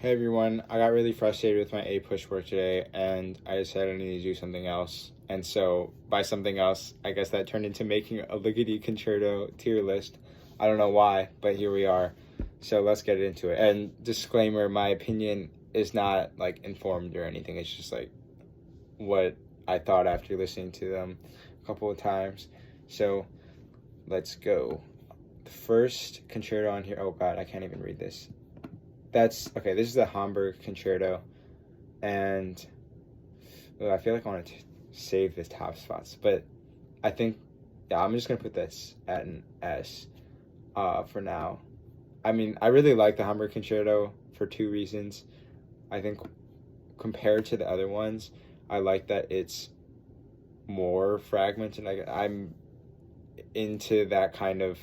Hey everyone, I got really frustrated with my apush work today and I decided I need to do something else. And so, by something else, I guess that turned into making a Ligeti concerto tier list. I don't know why, but here we are. So let's get into it. And disclaimer, my opinion is not like informed or anything. It's just like what I thought after listening to them a couple of times. So let's go. The first concerto on here, oh god, I can't even read this. That's okay. This is the Hamburg Concerto, and I feel like I want to save the top spots, but I think I'm just gonna put this at an S, for now. I mean, I really like the Hamburg Concerto for two reasons. I think compared to the other ones, I like that it's more fragmented. I'm into that kind of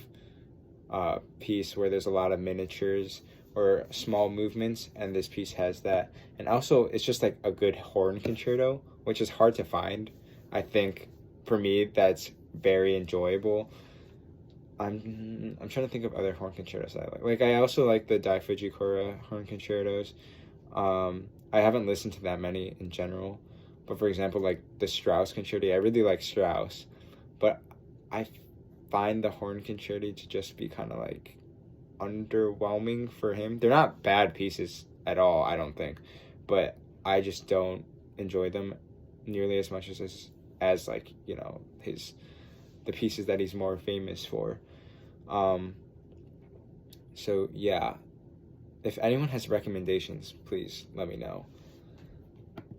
piece where there's a lot of miniatures or small movements, and this piece has that. And also it's just like a good horn concerto, which is hard to find. I think for me that's very enjoyable. I'm trying to think of other horn concertos I like I also like the Dai Fujikura horn concertos. I haven't listened to that many in general, but for example, like the Strauss concerti, I really like Strauss, but I find the horn concerti to just be kind of like underwhelming for him. They're not bad pieces at all, I don't think, but I just don't enjoy them nearly as much as like, you know, the pieces that he's more famous for. So yeah, if anyone has recommendations, please let me know.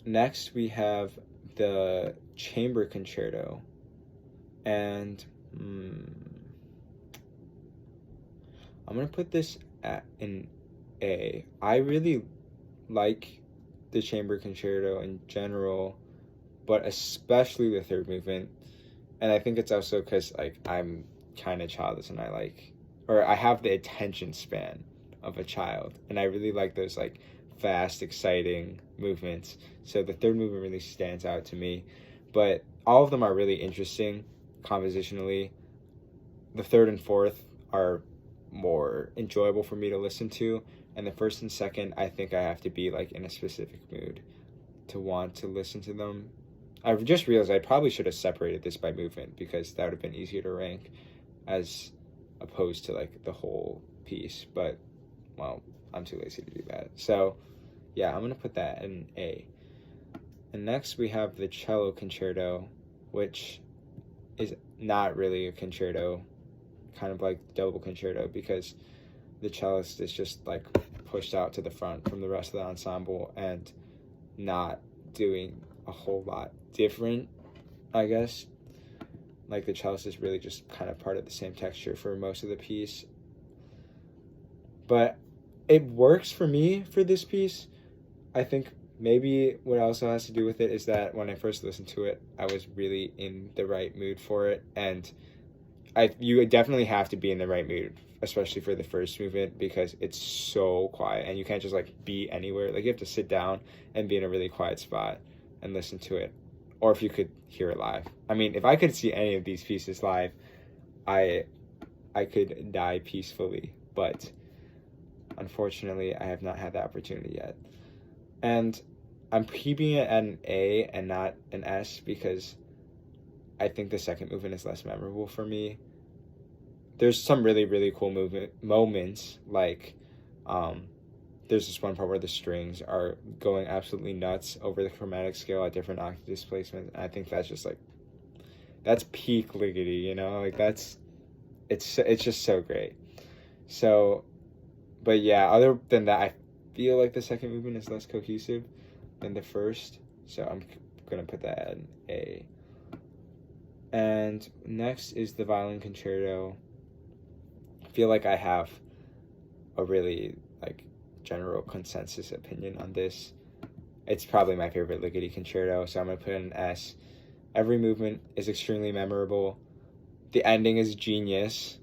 Next we have the Chamber Concerto, and I'm gonna put this at an A. I really like the Chamber Concerto in general, but especially the third movement. And I think it's also because like I'm kind of childish and I have the attention span of a child, and I really like those like fast, exciting movements. So the third movement really stands out to me, but all of them are really interesting compositionally. The third and fourth are more enjoyable for me to listen to, and the first and second, I think I have to be like in a specific mood to want to listen to them. I just realized I probably should have separated this by movement, because that would have been easier to rank as opposed to like the whole piece, but well, I'm too lazy to do that. So yeah, I'm gonna put that in A. And next we have the Cello Concerto, which is not really a concerto, kind of like double concerto, because the cellist is just like pushed out to the front from the rest of the ensemble and not doing a whole lot different, I guess. Like the cellist is really just kind of part of the same texture for most of the piece, but it works for me for this piece. I think maybe what also has to do with it is that when I first listened to it, I was really in the right mood for it, and you definitely have to be in the right mood, especially for the first movement, because it's so quiet and you can't just like be anywhere. Like you have to sit down and be in a really quiet spot and listen to it, or if you could hear it live. I mean, if I could see any of these pieces live, I could die peacefully, but unfortunately I have not had the opportunity yet. And I'm keeping it at an A and not an S because I think the second movement is less memorable for me. There's some really, really cool moments, like there's this one part where the strings are going absolutely nuts over the chromatic scale at different octave displacements. I think that's just like, that's peak Ligeti, you know? Like it's just so great. So, but yeah, other than that, I feel like the second movement is less cohesive than the first, so I'm gonna put that at an A. And next is the Violin Concerto. I feel like I have a really like general consensus opinion on this. It's probably my favorite Ligeti concerto, so I'm gonna put it in an S. Every movement is extremely memorable. The ending is genius,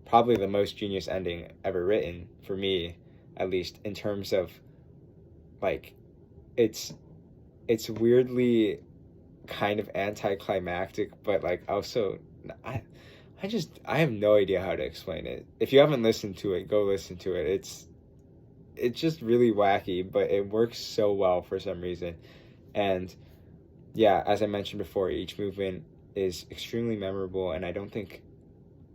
probably the most genius ending ever written, for me at least, in terms of like it's weirdly kind of anticlimactic, but like also I have no idea how to explain it. If you haven't listened to it, go listen to it. it's just really wacky, but it works so well for some reason. And yeah, as I mentioned before, each movement is extremely memorable, and I don't think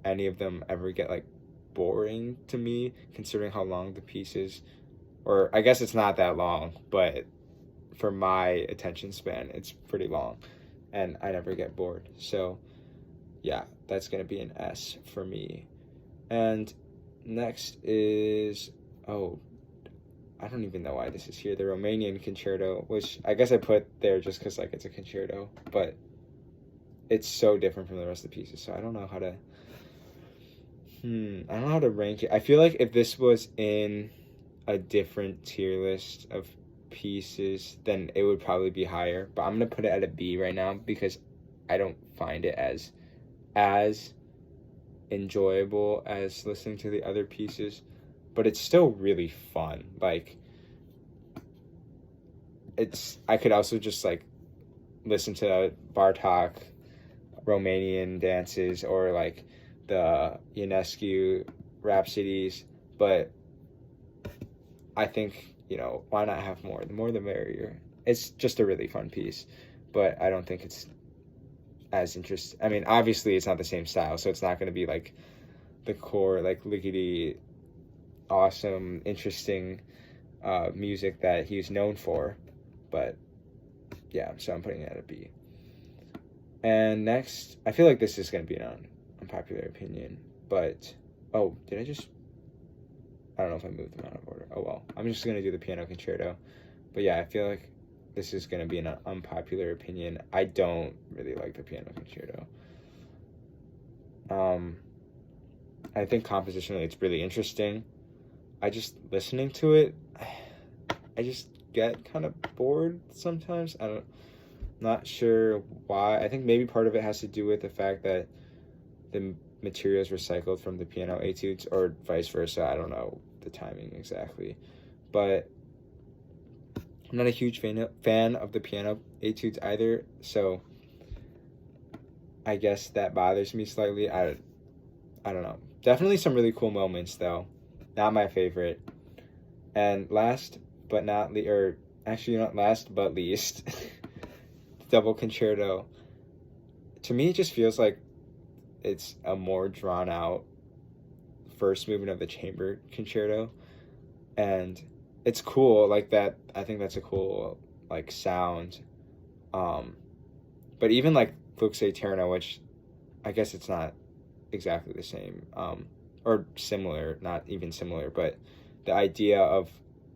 any of them ever get like boring to me, considering how long the piece is. Or I guess it's not that long, but for my attention span, it's pretty long, and I never get bored. So yeah, that's gonna be an S for me. And next is, oh, I don't even know why this is here. The Romanian concerto, which I guess I put there just because like it's a concerto, but it's so different from the rest of the pieces. So I don't know how to. I don't know how to rank it. I feel like if this was in a different tier list of pieces, then it would probably be higher. But I'm gonna put it at a B right now because I don't find it as enjoyable as listening to the other pieces, but it's still really fun. Like, I could also just like listen to Bartok Romanian dances or like the Ionescu Rhapsodies, but I think, why not have more? The more the merrier. It's just a really fun piece, but I don't think it's as interesting. I mean, obviously it's not the same style, so it's not going to be like the core, like Ligeti, awesome, interesting music that he's known for. But yeah, so I'm putting it at a B. And next, I feel like this is going to be an unpopular opinion, but I don't know if I moved them out of order. Oh well, I'm just going to do the piano concerto. But yeah, I feel like this is going to be an unpopular opinion. I don't really like the piano concerto. I think compositionally it's really interesting. Listening to it, I just get kind of bored sometimes. Not sure why. I think maybe part of it has to do with the fact that the material is recycled from the piano etudes, or vice versa. I don't know the timing exactly, but I'm not a huge fan of the piano etudes either, so I guess that bothers me slightly. I don't know. Definitely some really cool moments though. Not my favorite. And last but least, double concerto. To me, it just feels like it's a more drawn out first movement of the chamber concerto, and it's cool like that. I think that's a cool like sound. But even like Flux Aeterna, which I guess it's not exactly the same, or similar, not even similar, but the idea of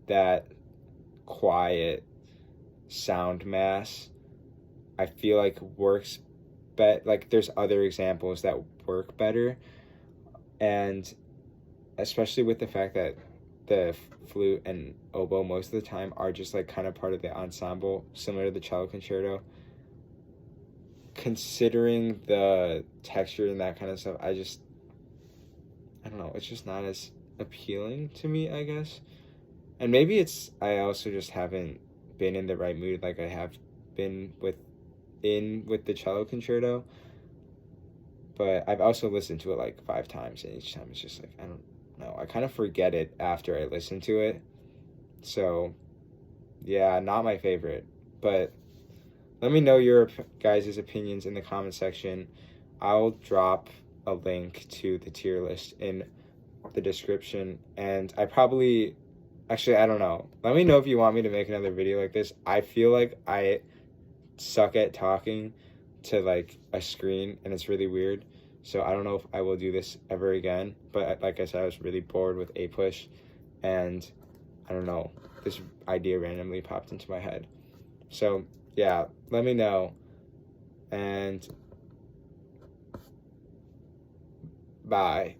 that quiet sound mass, I feel like works like there's other examples that work better, and especially with the fact that the flute and oboe most of the time are just like kind of part of the ensemble, similar to the cello concerto. Considering the texture and that kind of stuff, I don't know, it's just not as appealing to me, I guess. And maybe I also just haven't been in the right mood like I have been with the cello concerto. But I've also listened to it like 5 times, and each time it's just like, I don't know, I kind of forget it after I listen to it. So yeah, not my favorite. But let me know your guys' opinions in the comment section. I'll drop a link to the tier list in the description, and I don't know. Let me know if you want me to make another video like this. I feel like I suck at talking to like a screen, and it's really weird. So I don't know if I will do this ever again. But like I said, I was really bored with apush, and I don't know, this idea randomly popped into my head. So yeah, let me know, and bye.